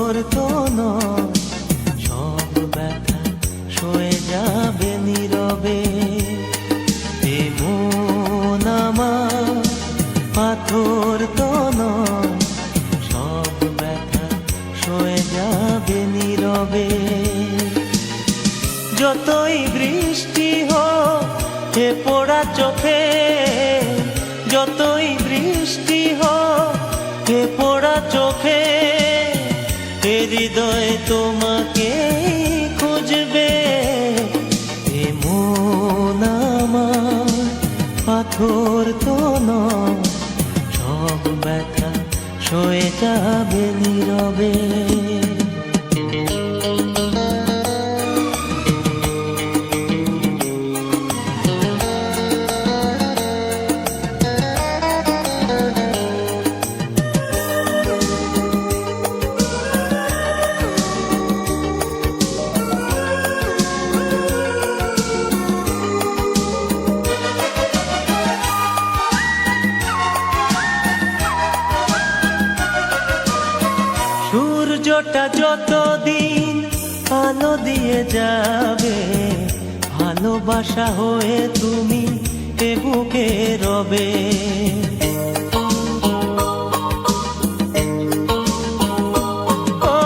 পাথর তো নয়, সব ব্যথা সয়ে যাবে নীরবে। এ মন আমার পাথর তো নয়, সব ব্যথা সয়ে যাবে নীরবে। যতই বৃষ্টি হোক এ পোড়া চোখে, যতই বৃষ্টি হোক এ পোড়া চোখে, এ হৃদয় তোমাকে খুঁজবে। এ মন আমার পাথর তো নয়, সব ব্যথা সয়ে যাবে নীরবে। সূর্যটা যতদিন আলো দিয়ে যাবে, ভালোবাসা হয়ে তুমি এ বুকে রবে। ও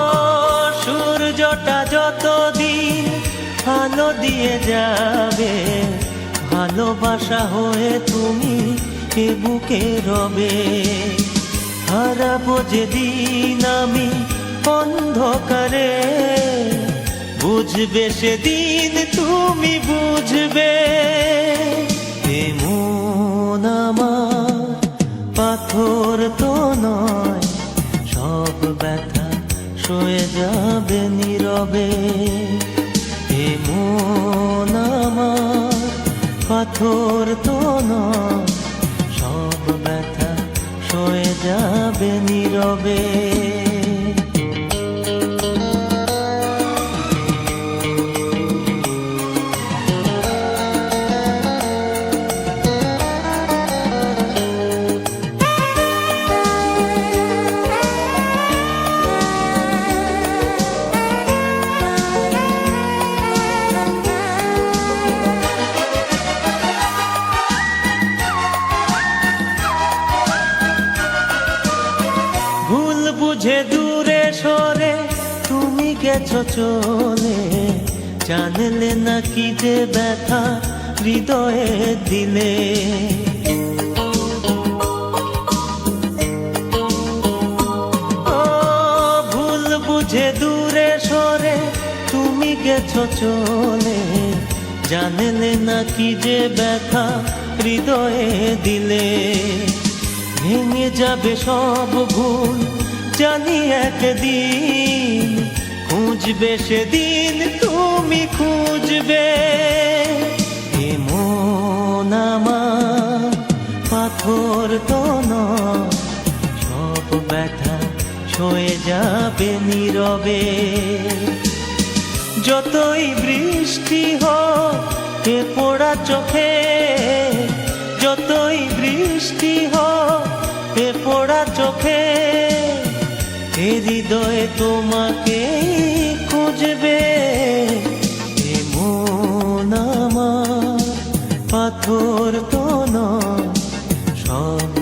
সূর্যটা যতদিন আলো দিয়ে যাবে, ভালোবাসা হয়ে তুমি এ বুকে রবে। হারাবো যেদিন আমি অন্ধকারে, বুঝবে সেদিন তুমি বুঝবে। এ মন আমার পাথর তো নয়, সব ব্যথা সয়ে যাবে নীরবে। এ মন আমার পাথর তো নয়, সব ব্যথা সয়ে যাবে নীরবে। ভুল বুঝে দূরে সরে তুমি গেছো চলে, জানলে না কি যে ব্যথা হৃদয়ে দিলে। ও ভুল বুঝে দূরে সরে তুমি গেছো চলে, জানলে না কি যে ব্যথা হৃদয়ে দিলে। ভেঙে যাবে সব ভুল জানি একদিন, খুঁজবে সেদিন তুমি খুঁজবে। এ মন আমার পাথর তো নয়, সব ব্যথা সয়ে যাবে নীরবে। যতই বৃষ্টি হোক এ পোড়া চোখে, যতই বৃষ্টি হোক এ পোড়া চোখে, এ হৃদয় তোমাকে খুঁজবে। এ মন আমার পাথর তো নয়, সব